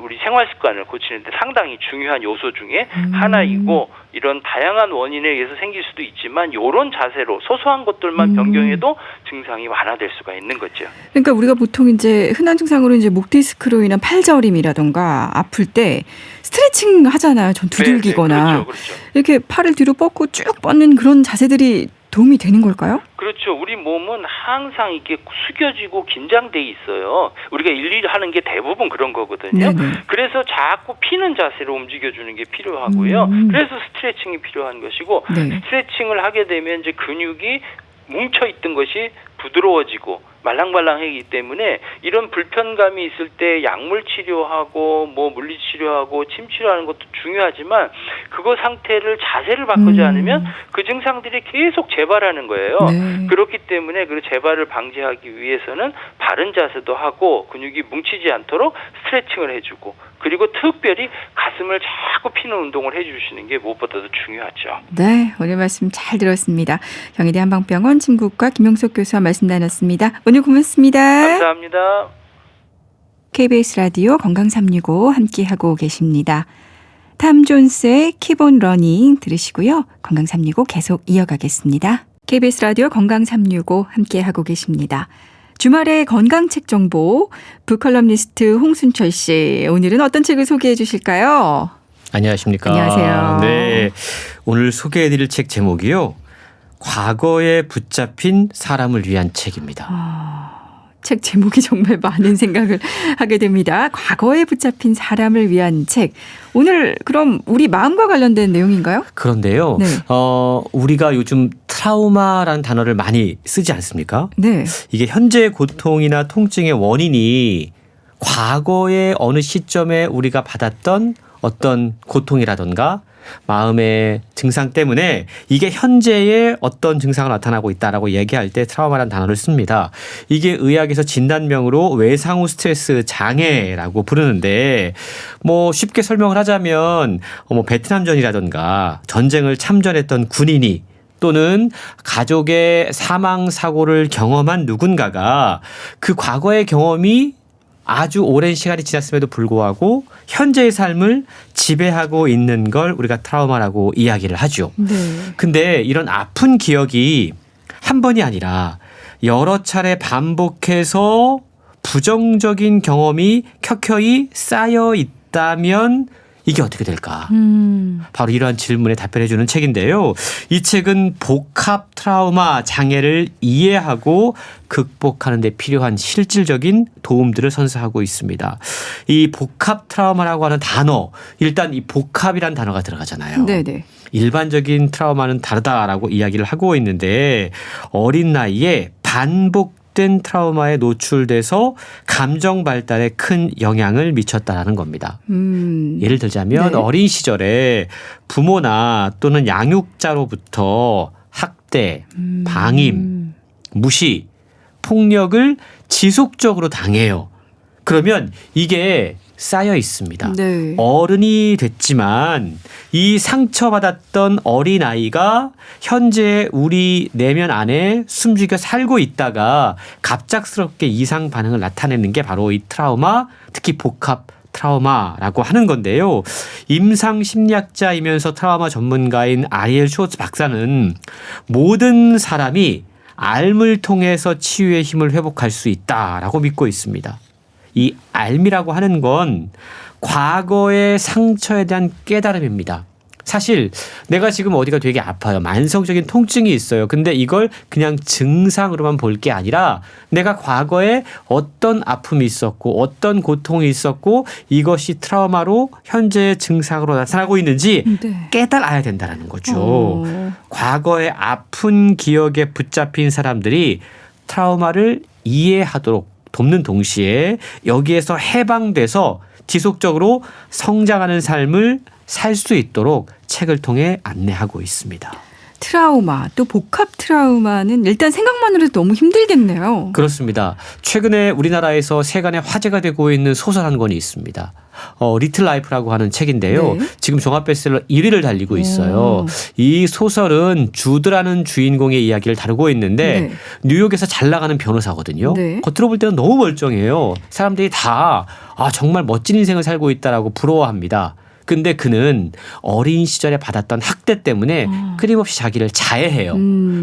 S3: 우리 생활 습관을 고치는 데 상당히 중요한 요소 중에 하나이고 이런 다양한 원인에 의해서 생길 수도 있지만 이런 자세로 소소한 것들만 변경해도 증상이 완화될 수가 있는 거죠.
S1: 그러니까 우리가 보통 이제 흔한 증상으로 이제 목 디스크로 인한 팔저림이라던가 아플 때 스트레칭 하잖아요. 전 두들기거나
S3: 네, 그렇죠.
S1: 이렇게 팔을 뒤로 뻗고 쭉 뻗는 그런 자세들이 도움이 되는 걸까요?
S3: 그렇죠. 우리 몸은 항상 이렇게 숙여지고 긴장돼 있어요. 우리가 일일이 하는 게 대부분 그런 거거든요.
S1: 네네.
S3: 그래서 자꾸 피는 자세로 움직여주는 게 필요하고요. 그래서 스트레칭이 필요한 것이고
S1: 네.
S3: 스트레칭을 하게 되면 이제 근육이 뭉쳐있던 것이 부드러워지고 말랑말랑하기 때문에 이런 불편감이 있을 때 약물 치료하고 뭐 물리 치료하고 침 치료하는 것도 중요하지만 그거 상태를 자세를 바꾸지 않으면 그 증상들이 계속 재발하는 거예요.
S1: 네.
S3: 그렇기 때문에 그 재발을 방지하기 위해서는 바른 자세도 하고 근육이 뭉치지 않도록 스트레칭을 해주고 그리고 특별히 가슴을 자꾸 피는 운동을 해주시는 게 무엇보다도 중요하죠.
S1: 네, 오늘 말씀 잘 들었습니다. 경희대 한방병원 침구과 김용석 교수와 말씀 나눴습니다. 오늘 고맙습니다.
S3: 감사합니다.
S1: KBS 라디오 건강 365 함께하고 계십니다. 탐 존스의 Keep on Running 들으시고요. 건강 365 계속 이어가겠습니다. KBS 라디오 건강 365 함께하고 계십니다. 주말의 건강책 정보 북컬럼니스트 홍순철 씨, 오늘은 어떤 책을 소개해 주실까요?
S4: 안녕하십니까.
S1: 안녕하세요.
S4: 네, 오늘 소개해드릴 책 제목이요. 과거에 붙잡힌 사람을 위한 책입니다.
S1: 책 제목이 정말 많은 생각을 하게 됩니다. 과거에 붙잡힌 사람을 위한 책. 오늘 그럼 우리 마음과 관련된 내용인가요?
S4: 그런데요.
S1: 네.
S4: 우리가 요즘 트라우마라는 단어를 많이 쓰지 않습니까?
S1: 네.
S4: 이게 현재의 고통이나 통증의 원인이 과거의 어느 시점에 우리가 받았던 어떤 고통이라던가 마음의 증상 때문에 이게 현재의 어떤 증상을 나타나고 있다라고 얘기할 때 트라우마라는 단어를 씁니다. 이게 의학에서 진단명으로 외상후 스트레스 장애라고 부르는데 뭐 쉽게 설명을 하자면 베트남전이라던가 전쟁을 참전했던 군인이 또는 가족의 사망 사고를 경험한 누군가가 그 과거의 경험이 아주 오랜 시간이 지났음에도 불구하고 현재의 삶을 지배하고 있는 걸 우리가 트라우마라고 이야기를 하죠.
S1: 네.
S4: 근데 이런 아픈 기억이 한 번이 아니라 여러 차례 반복해서 부정적인 경험이 켜켜이 쌓여 있다면 이게 어떻게 될까? 바로 이러한 질문에 답변해 주는 책인데요. 이 책은 복합 트라우마 장애를 이해하고 극복하는 데 필요한 실질적인 도움들을 선사하고 있습니다. 이 복합 트라우마라고 하는 단어, 일단 이 복합이라는 단어가 들어가잖아요.
S1: 네네.
S4: 일반적인 트라우마는 다르다라고 이야기를 하고 있는데 어린 나이에 반복된 트라우마에 노출돼서 감정 발달에 큰 영향을 미쳤다라는 겁니다. 예를 들자면
S1: 네.
S4: 어린 시절에 부모나 또는 양육자로부터 학대, 방임, 무시, 폭력을 지속적으로 당해요. 그러면 이게 쌓여 있습니다.
S1: 네.
S4: 어른이 됐지만 이 상처받았던 어린아이가 현재 우리 내면 안에 숨죽여 살고 있다가 갑작스럽게 이상 반응을 나타내는 게 바로 이 트라우마, 특히 복합 트라우마라고 하는 건데요. 임상 심리학자이면서 트라우마 전문가인 아리엘 쇼츠 박사는 모든 사람이 앓음을 통해서 치유의 힘을 회복할 수 있다라고 믿고 있습니다. 이 앓음이라고 하는 건 과거의 상처에 대한 깨달음입니다. 사실 내가 지금 어디가 되게 아파요. 만성적인 통증이 있어요. 근데 이걸 그냥 증상으로만 볼 게 아니라 내가 과거에 어떤 아픔이 있었고 어떤 고통이 있었고 이것이 트라우마로 현재의 증상으로 나타나고 있는지
S1: 네.
S4: 깨달아야 된다는 거죠. 과거의 아픈 기억에 붙잡힌 사람들이 트라우마를 이해하도록 돕는 동시에 여기에서 해방돼서 지속적으로 성장하는 삶을 살 수 있도록 책을 통해 안내하고 있습니다.
S1: 트라우마, 또 복합 트라우마는 일단 생각만으로도 너무 힘들겠네요.
S4: 그렇습니다. 최근에 우리나라에서 세간에 화제가 되고 있는 소설 한 권이 있습니다. 리틀 라이프라고 하는 책인데요.
S1: 네.
S4: 지금 종합 베스트셀러 1위를 달리고 있어요. 이 소설은 주드라는 주인공의 이야기를 다루고 있는데
S1: 네.
S4: 뉴욕에서 잘 나가는 변호사거든요.
S1: 네.
S4: 겉으로 볼 때는 너무 멀쩡해요. 사람들이 다 정말 멋진 인생을 살고 있다라고 부러워합니다. 근데 그는 어린 시절에 받았던 학대 때문에 끊임없이 자기를 자해해요.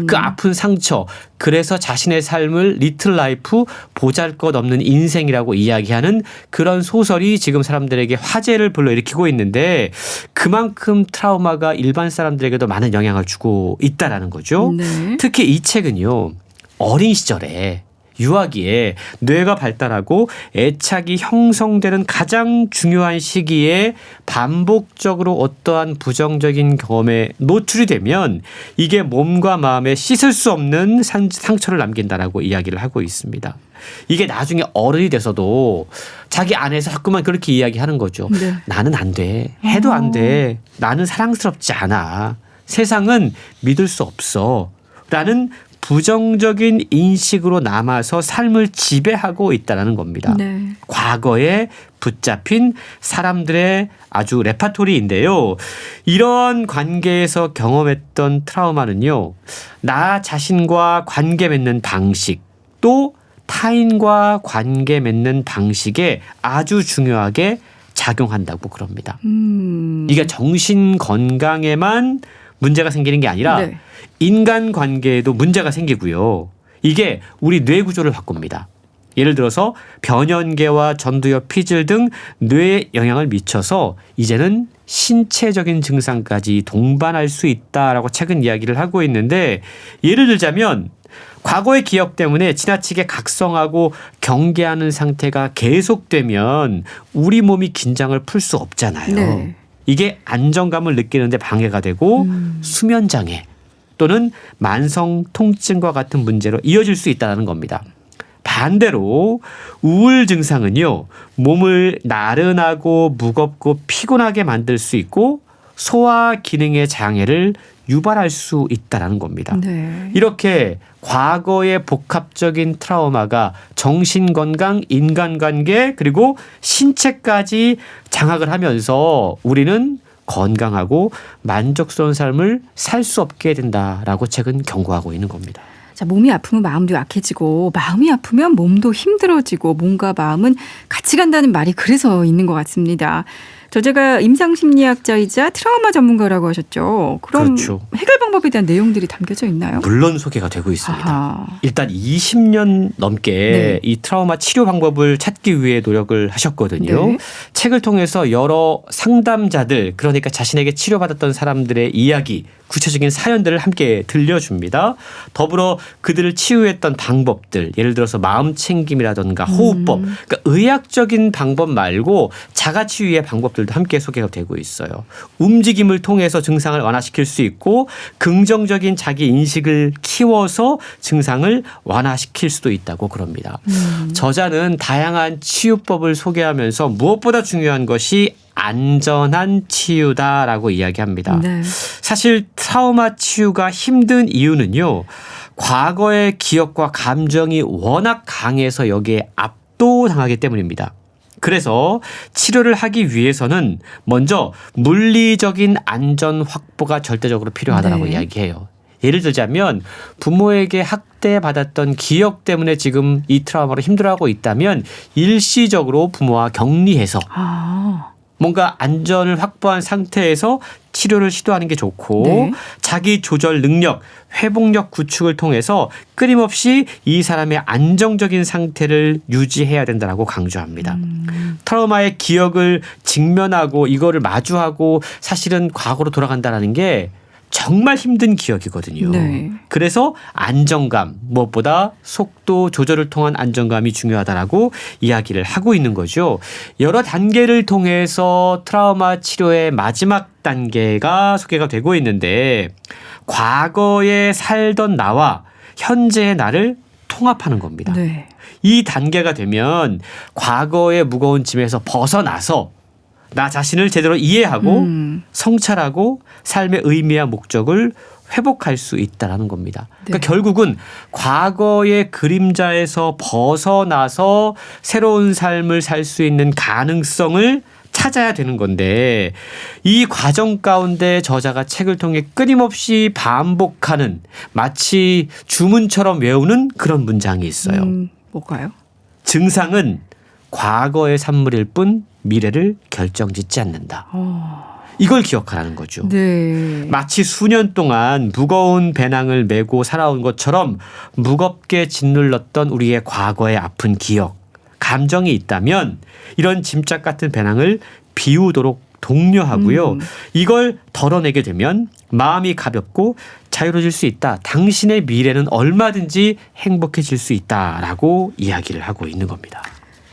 S4: 그 아픈 상처, 그래서 자신의 삶을 리틀 라이프, 보잘것없는 인생이라고 이야기하는 그런 소설이 지금 사람들에게 화제를 불러일으키고 있는데 그만큼 트라우마가 일반 사람들에게도 많은 영향을 주고 있다라는 거죠.
S1: 네.
S4: 특히 이 책은요. 어린 시절에 유아기에 뇌가 발달하고 애착이 형성되는 가장 중요한 시기에 반복적으로 어떠한 부정적인 경험에 노출이 되면 이게 몸과 마음에 씻을 수 없는 상처를 남긴다라고 이야기를 하고 있습니다. 이게 나중에 어른이 돼서도 자기 안에서 자꾸만 그렇게 이야기하는 거죠.
S1: 네.
S4: 나는 안 돼. 해도 안 돼. 나는 사랑스럽지 않아. 세상은 믿을 수 없어. 라는 부정적인 인식으로 남아서 삶을 지배하고 있다는 겁니다.
S1: 네.
S4: 과거에 붙잡힌 사람들의 아주 레파토리인데요. 이런 관계에서 경험했던 트라우마는요. 나 자신과 관계 맺는 방식 또 타인과 관계 맺는 방식에 아주 중요하게 작용한다고 그럽니다. 이게 정신 건강에만 문제가 생기는 게 아니라
S1: 네.
S4: 인간 관계에도 문제가 생기고요. 이게 우리 뇌 구조를 바꿉니다. 예를 들어서 변연계와 전두엽, 피질 등 뇌에 영향을 미쳐서 이제는 신체적인 증상까지 동반할 수 있다라고 최근 이야기를 하고 있는데, 예를 들자면 과거의 기억 때문에 지나치게 각성하고 경계하는 상태가 계속되면 우리 몸이 긴장을 풀 수 없잖아요.
S1: 네.
S4: 이게 안정감을 느끼는데 방해가 되고 수면 장애 또는 만성 통증과 같은 문제로 이어질 수 있다는 겁니다. 반대로 우울 증상은요, 몸을 나른하고 무겁고 피곤하게 만들 수 있고 소화 기능의 장애를 유발할 수 있다는 겁니다.
S1: 네.
S4: 이렇게 과거의 복합적인 트라우마가 정신건강, 인간관계 그리고 신체까지 장악을 하면서 우리는 건강하고 만족스러운 삶을 살 수 없게 된다라고 최근 경고하고 있는 겁니다.
S1: 자, 몸이 아프면 마음도 약해지고 마음이 아프면 몸도 힘들어지고 몸과 마음은 같이 간다는 말이 그래서 있는 것 같습니다. 저자가 임상심리학자이자 트라우마 전문가라고 하셨죠. 그럼
S4: 그렇죠.
S1: 해결 방법에 대한 내용들이 담겨져 있나요?
S4: 물론 소개가 되고 있습니다.
S1: 아하.
S4: 일단 20년 넘게
S1: 네.
S4: 이 트라우마 치료 방법을 찾기 위해 노력을 하셨거든요.
S1: 네.
S4: 책을 통해서 여러 상담자들, 그러니까 자신에게 치료받았던 사람들의 이야기, 구체적인 사연들을 함께 들려줍니다. 더불어 그들을 치유했던 방법들, 예를 들어서 마음 챙김이라든가 호흡법, 그러니까 의학적인 방법 말고 자가치유의 방법들도 함께 소개가 되고 있어요. 움직임을 통해서 증상을 완화시킬 수 있고 긍정적인 자기 인식을 키워서 증상을 완화시킬 수도 있다고 그럽니다. 저자는 다양한 치유법을 소개하면서 무엇보다 중요한 것이 안전한 치유다라고 이야기합니다.
S1: 네.
S4: 사실 트라우마 치유가 힘든 이유는요, 과거의 기억과 감정이 워낙 강해서 여기에 압도당하기 때문입니다. 그래서 치료를 하기 위해서는 먼저 물리적인 안전 확보가 절대적으로 필요하다고
S1: 네.
S4: 이야기해요. 예를 들자면 부모에게 학대받았던 기억 때문에 지금 이 트라우마로 힘들어하고 있다면 일시적으로 부모와 격리해서
S1: 아.
S4: 뭔가 안전을 확보한 상태에서 치료를 시도하는 게 좋고
S1: 네.
S4: 자기 조절 능력, 회복력 구축을 통해서 끊임없이 이 사람의 안정적인 상태를 유지해야 된다고 강조합니다. 트라우마의 기억을 직면하고 이거를 마주하고 사실은 과거로 돌아간다는 게 정말 힘든 기억이거든요.
S1: 네.
S4: 그래서 안정감, 무엇보다 속도 조절을 통한 안정감이 중요하다라고 이야기를 하고 있는 거죠. 여러 단계를 통해서 트라우마 치료의 마지막 단계가 소개가 되고 있는데, 과거에 살던 나와 현재의 나를 통합하는 겁니다.
S1: 네.
S4: 이 단계가 되면 과거의 무거운 짐에서 벗어나서 나 자신을 제대로 이해하고 성찰하고 삶의 의미와 목적을 회복할 수 있다는 겁니다. 그러니까
S1: 네.
S4: 결국은 과거의 그림자에서 벗어나서 새로운 삶을 살 수 있는 가능성을 찾아야 되는 건데, 이 과정 가운데 저자가 책을 통해 끊임없이 반복하는, 마치 주문처럼 외우는 그런 문장이 있어요.
S1: 뭘까요?
S4: 증상은 과거의 산물일 뿐 미래를 결정짓지 않는다. 이걸 기억하라는 거죠.
S1: 네.
S4: 마치 수년 동안 무거운 배낭을 메고 살아온 것처럼 무겁게 짓눌렀던 우리의 과거의 아픈 기억, 감정이 있다면 이런 짐짝 같은 배낭을 비우도록 독려하고요. 이걸 덜어내게 되면 마음이 가볍고 자유로워질 수 있다. 당신의 미래는 얼마든지 행복해질 수 있다라고 이야기를 하고 있는 겁니다.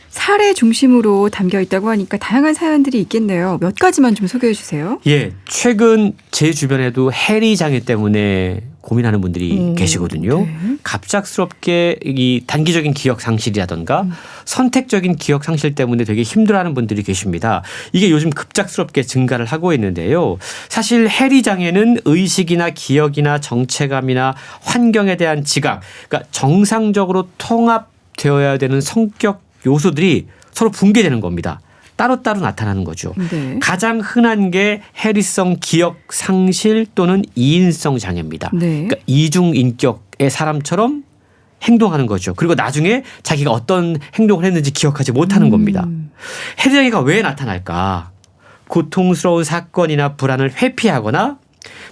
S1: 사례 중심으로 담겨 있다고 하니까 다양한 사연들이 있겠네요. 몇 가지만 좀 소개해 주세요.
S4: 예, 최근 제 주변에도 해리 장애 때문에 고민하는 분들이 계시거든요.
S1: 네.
S4: 갑작스럽게 이 단기적인 기억 상실이라든가 선택적인 기억 상실 때문에 되게 힘들어하는 분들이 계십니다. 이게 요즘 급작스럽게 증가를 하고 있는데요. 사실 해리 장애는 의식이나 기억이나 정체감이나 환경에 대한 지각, 그러니까 정상적으로 통합되어야 되는 성격 요소들이 서로 붕괴되는 겁니다. 따로따로 나타나는 거죠.
S1: 네.
S4: 가장 흔한 게 해리성 기억 상실 또는 이인성 장애입니다.
S1: 네.
S4: 그러니까 이중 인격의 사람처럼 행동하는 거죠. 그리고 나중에 자기가 어떤 행동을 했는지 기억하지 못하는 겁니다. 해리 장애가 왜 나타날까? 고통스러운 사건이나 불안을 회피하거나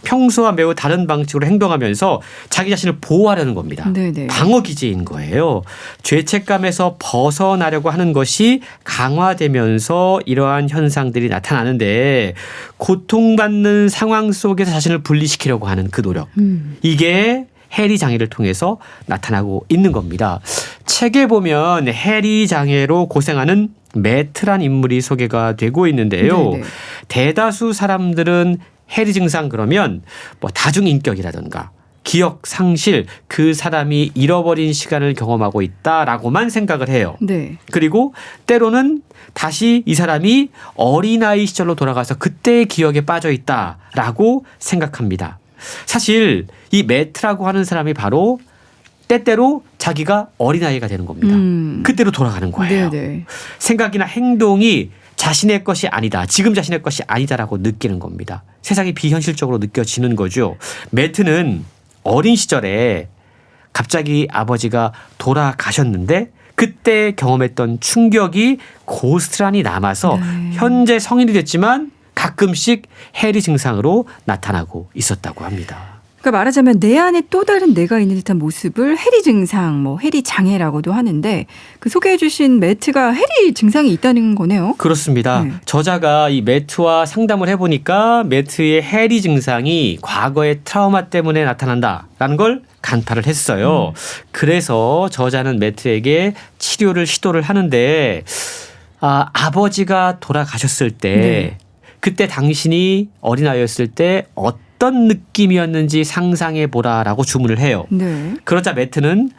S4: 평소와 매우 다른 방식으로 행동하면서 자기 자신을 보호하려는 겁니다.
S1: 네네.
S4: 방어 기제인 거예요. 죄책감에서 벗어나려고 하는 것이 강화되면서 이러한 현상들이 나타나는데 고통받는 상황 속에서 자신을 분리시키려고 하는 그 노력. 이게 해리 장애를 통해서 나타나고 있는 겁니다. 책에 보면 해리 장애로 고생하는 매트란 인물이 소개가 되고 있는데요.
S1: 네네.
S4: 대다수 사람들은 해리 증상 그러면 뭐 다중인격이라든가 기억 상실, 그 사람이 잃어버린 시간을 경험하고 있다라고만 생각을 해요.
S1: 네.
S4: 그리고 때로는 다시 이 사람이 어린아이 시절로 돌아가서 그때의 기억에 빠져 있다라고 생각합니다. 사실 이 매트라고 하는 사람이 바로 때때로 자기가 어린아이가 되는 겁니다. 그때로 돌아가는 거예요.
S1: 네네.
S4: 생각이나 행동이 자신의 것이 아니다. 지금 자신의 것이 아니다라고 느끼는 겁니다. 세상이 비현실적으로 느껴지는 거죠. 매트는 어린 시절에 갑자기 아버지가 돌아가셨는데 그때 경험했던 충격이 고스란히 남아서 현재 성인이 됐지만 가끔씩 해리 증상으로 나타나고 있었다고 합니다.
S1: 그러니까 말하자면 내 안에 또 다른 내가 있는 듯한 모습을 해리 증상, 뭐 해리 장애라고도 하는데 그 소개해 주신 매트가 해리 증상이 있다는 거네요.
S4: 그렇습니다.
S1: 네.
S4: 저자가 이 매트와 상담을 해보니까 매트의 해리 증상이 과거의 트라우마 때문에 나타난다라는 걸 간파를 했어요. 그래서 저자는 매트에게 치료를 시도를 하는데 아버지가 돌아가셨을 때
S1: 네.
S4: 그때 당신이 어린아이였을 때 어떤 느낌이었는지 상상해 보라라고 주문을 해요.
S1: 네.
S4: 그러자 매트는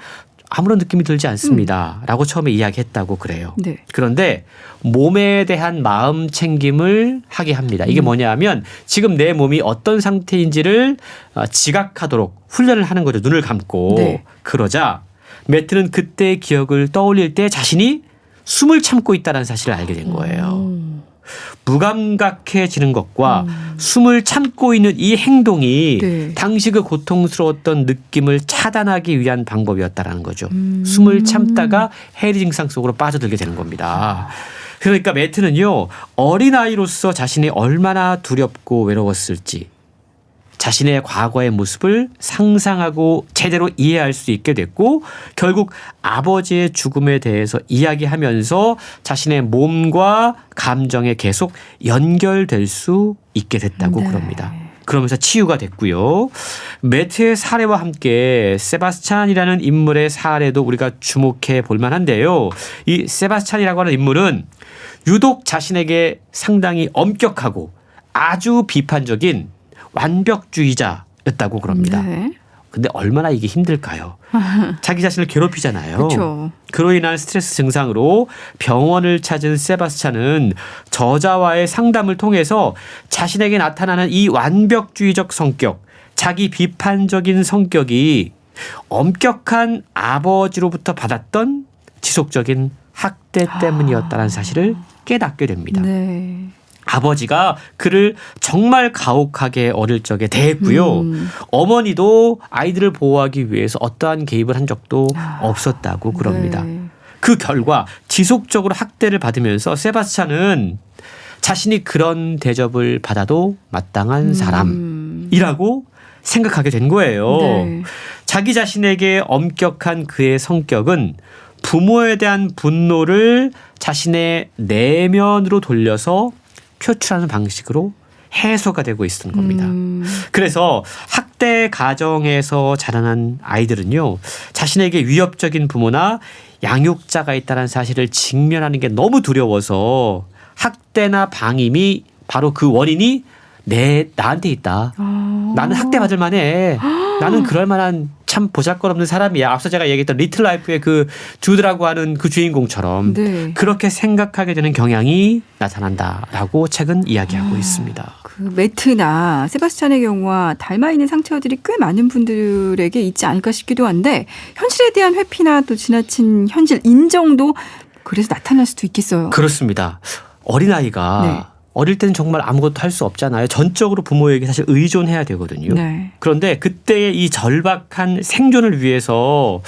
S4: 아무런 느낌이 들지 않습니다. 라고 처음에 이야기했다고 그래요.
S1: 네.
S4: 그런데 몸에 대한 마음 챙김을 하게 합니다. 이게 뭐냐 하면 지금 내 몸이 어떤 상태인지를 지각하도록 훈련을 하는 거죠. 눈을 감고.
S1: 네.
S4: 그러자 매트는 그때의 기억을 떠올릴 때 자신이 숨을 참고 있다는 사실을 알게 된 거예요. 무감각해지는 것과 숨을 참고 있는 이 행동이
S1: 네.
S4: 당시 그 고통스러웠던 느낌을 차단하기 위한 방법이었다라는 거죠. 숨을 참다가 해리 증상 속으로 빠져들게 되는 겁니다. 그러니까 매트는요, 어린아이로서 자신이 얼마나 두렵고 외로웠을지 자신의 과거의 모습을 상상하고 제대로 이해할 수 있게 됐고 결국 아버지의 죽음에 대해서 이야기하면서 자신의 몸과 감정에 계속 연결될 수 있게 됐다고
S1: 네.
S4: 그럽니다. 그러면서 치유가 됐고요. 매트의 사례와 함께 세바스찬이라는 인물의 사례도 우리가 주목해 볼 만한데요. 이 세바스찬이라고 하는 인물은 유독 자신에게 상당히 엄격하고 아주 비판적인 완벽주의자였다고 그럽니다.
S1: 네.
S4: 근데 얼마나 이게 힘들까요? 자기 자신을 괴롭히잖아요.
S1: 그렇죠.
S4: 그로 인한 스트레스 증상으로 병원을 찾은 세바스찬은 저자와의 상담을 통해서 자신에게 나타나는 이 완벽주의적 성격, 자기 비판적인 성격이 엄격한 아버지로부터 받았던 지속적인 학대 때문이었다는 사실을 깨닫게 됩니다.
S1: 네.
S4: 아버지가 그를 정말 가혹하게 어릴 적에 대했고요. 어머니도 아이들을 보호하기 위해서 어떠한 개입을 한 적도 없었다고 그럽니다.
S1: 네.
S4: 그 결과 지속적으로 학대를 받으면서 세바스찬은 자신이 그런 대접을 받아도 마땅한 사람이라고 생각하게 된 거예요.
S1: 네.
S4: 자기 자신에게 엄격한 그의 성격은 부모에 대한 분노를 자신의 내면으로 돌려서 표출하는 방식으로 해소가 되고 있었던 겁니다. 그래서 학대 가정에서 자라난 아이들은요, 자신에게 위협적인 부모나 양육자가 있다는 사실을 직면하는 게 너무 두려워서 학대나 방임이 바로 그 원인이 나한테 있다. 나는 학대받을 만해. 나는 그럴 만한 참 보잘것없는 사람이야. 앞서 제가 얘기했던 리틀 라이프의 그 주드라고 하는 그 주인공처럼
S1: 네.
S4: 그렇게 생각하게 되는 경향이 나타난다라고 책은 이야기하고 있습니다.
S1: 그 매트나 세바스찬의 경우와 닮아 있는 상처들이 꽤 많은 분들에게 있지 않을까 싶기도 한데 현실에 대한 회피나 또 지나친 현실 인정도 그래서 나타날 수도 있겠어요.
S4: 그렇습니다. 어린아이가
S1: 네.
S4: 어릴 때는 정말 아무것도 할 수 없잖아요. 전적으로 부모에게 사실 의존해야 되거든요.
S1: 네.
S4: 그런데 그때의 이 절박한 생존을 위해서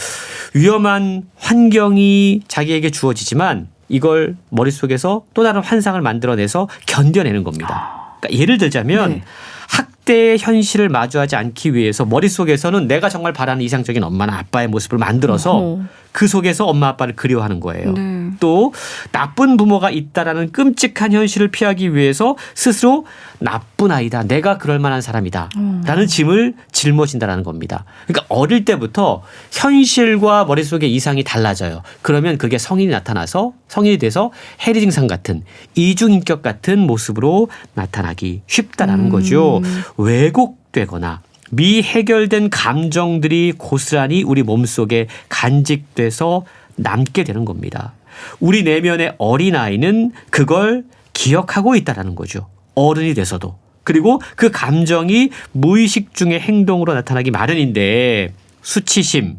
S4: 위험한 환경이 자기에게 주어지지만 이걸 머릿속에서 또 다른 환상을 만들어내서 견뎌내는 겁니다. 그러니까 예를 들자면
S1: 네.
S4: 학대의 현실을 마주하지 않기 위해서 머릿속에서는 내가 정말 바라는 이상적인 엄마나 아빠의 모습을 만들어서
S1: 어허.
S4: 그 속에서 엄마 아빠를 그리워하는 거예요.
S1: 네.
S4: 또 나쁜 부모가 있다라는 끔찍한 현실을 피하기 위해서 스스로 나쁜 아이다. 내가 그럴 만한 사람이다. 라는 짐을 짊어진다라는 겁니다. 그러니까 어릴 때부터 현실과 머릿속의 이상이 달라져요. 그러면 그게 성인이 나타나서 성인이 돼서 해리 증상 같은 이중인격 같은 모습으로 나타나기 쉽다라는 거죠. 왜곡되거나 미해결된 감정들이 고스란히 우리 몸속에 간직돼서 남게 되는 겁니다. 우리 내면의 어린아이는 그걸 기억하고 있다는 거죠. 어른이 돼서도. 그리고 그 감정이 무의식 중의 행동으로 나타나기 마련인데 수치심,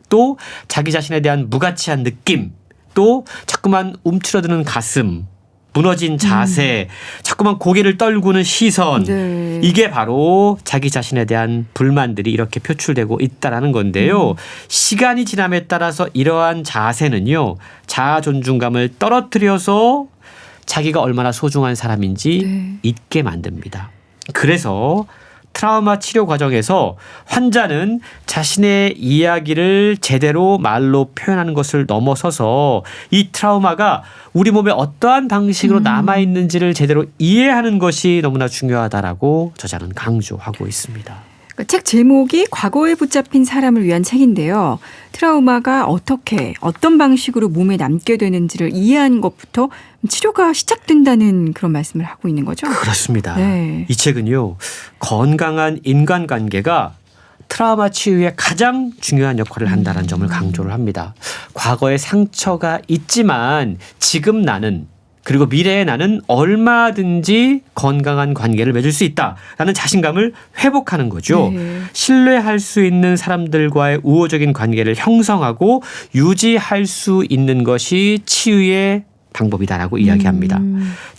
S4: 또 자기 자신에 대한 무가치한 느낌, 또 자꾸만 움츠러드는 가슴, 무너진 자세, 자꾸만 고개를 떨구는 시선,
S1: 네.
S4: 이게 바로 자기 자신에 대한 불만들이 이렇게 표출되고 있다라는 건데요. 시간이 지남에 따라서 이러한 자세는요, 자아 존중감을 떨어뜨려서 자기가 얼마나 소중한 사람인지
S1: 네.
S4: 잊게 만듭니다. 그래서 트라우마 치료 과정에서 환자는 자신의 이야기를 제대로 말로 표현하는 것을 넘어서서 이 트라우마가 우리 몸에 어떠한 방식으로 남아있는지를 제대로 이해하는 것이 너무나 중요하다라고 저자는 강조하고 있습니다.
S1: 그러니까 책 제목이 과거에 붙잡힌 사람을 위한 책인데요. 트라우마가 어떻게 어떤 방식으로 몸에 남게 되는지를 이해하는 것부터 치료가 시작된다는 그런 말씀을 하고 있는 거죠.
S4: 그렇습니다.
S1: 네.
S4: 이 책은요. 건강한 인간관계가 트라우마 치유에 가장 중요한 역할을 한다는 점을 강조를 합니다. 과거에 상처가 있지만 지금 나는 그리고 미래의 나는 얼마든지 건강한 관계를 맺을 수 있다라는 자신감을 회복하는 거죠.
S1: 네.
S4: 신뢰할 수 있는 사람들과의 우호적인 관계를 형성하고 유지할 수 있는 것이 치유의 방법이다라고 이야기합니다.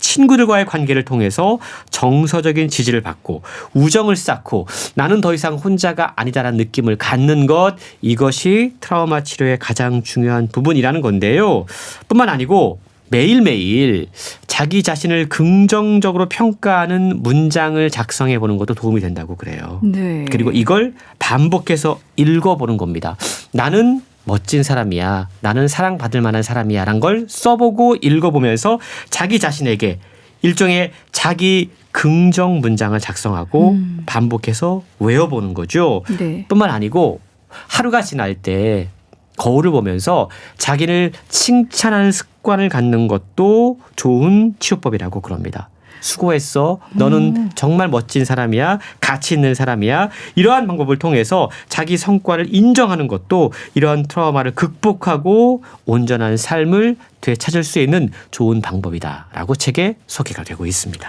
S4: 친구들과의 관계를 통해서 정서적인 지지를 받고 우정을 쌓고 나는 더 이상 혼자가 아니다라는 느낌을 갖는 것, 이것이 트라우마 치료의 가장 중요한 부분이라는 건데요. 뿐만 아니고 매일매일 자기 자신을 긍정적으로 평가하는 문장을 작성해 보는 것도 도움이 된다고 그래요.
S1: 네.
S4: 그리고 이걸 반복해서 읽어보는 겁니다. 나는 멋진 사람이야. 나는 사랑받을 만한 사람이야. 라는 걸 써보고 읽어보면서 자기 자신에게 일종의 자기 긍정 문장을 작성하고 반복해서 외워보는 거죠.
S1: 네.
S4: 뿐만 아니고 하루가 지날 때 거울을 보면서 자기를 칭찬하는 습관을 갖는 것도 좋은 치유법이라고 그럽니다. 수고했어. 너는 정말 멋진 사람이야. 가치 있는 사람이야. 이러한 방법을 통해서 자기 성과를 인정하는 것도 이러한 트라우마를 극복하고 온전한 삶을 되찾을 수 있는 좋은 방법이다라고 책에 소개가 되고 있습니다.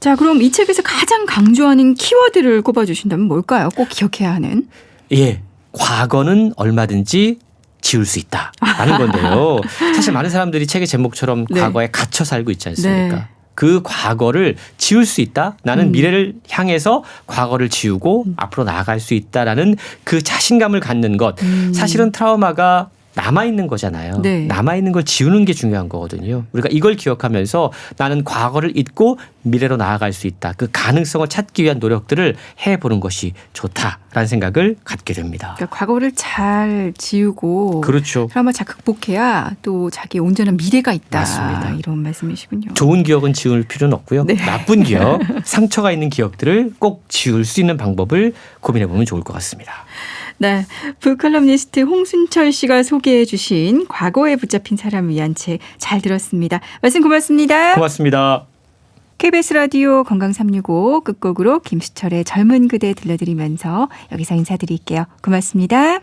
S1: 자, 그럼 이 책에서 가장 강조하는 키워드를 꼽아주신다면 뭘까요? 꼭 기억해야 하는.
S4: 예, 과거는 얼마든지 지울 수 있다라는 건데요. 사실 많은 사람들이 책의 제목처럼
S1: 네.
S4: 과거에 갇혀 살고 있지 않습니까?
S1: 네.
S4: 그 과거를 지울 수 있다. 나는 미래를 향해서 과거를 지우고 앞으로 나아갈 수 있다라는 그 자신감을 갖는 것. 사실은 트라우마가 남아있는 거잖아요.
S1: 네.
S4: 남아있는 걸 지우는 게 중요한 거거든요. 우리가 이걸 기억하면서 나는 과거를 잊고 미래로 나아갈 수 있다. 그 가능성을 찾기 위한 노력들을 해보는 것이 좋다라는 생각을 갖게 됩니다.
S1: 그러니까 과거를 잘 지우고
S4: 그렇죠.
S1: 트라우마 잘 극복해야 또 자기의 온전한 미래가 있다.
S4: 맞습니다.
S1: 이런 말씀이시군요.
S4: 좋은 기억은 지울 필요는 없고요.
S1: 네.
S4: 나쁜 기억, 상처가 있는 기억들을 꼭 지울 수 있는 방법을 고민해보면 좋을 것 같습니다.
S1: 네, 북칼럼니스트 홍순철 씨가 소개해 주신 과거에 붙잡힌 사람을 위한 책 잘 들었습니다. 말씀 고맙습니다.
S4: 고맙습니다.
S1: KBS 라디오 건강 365 끝곡으로 김수철의 젊은 그대 들려드리면서 여기서 인사드릴게요. 고맙습니다.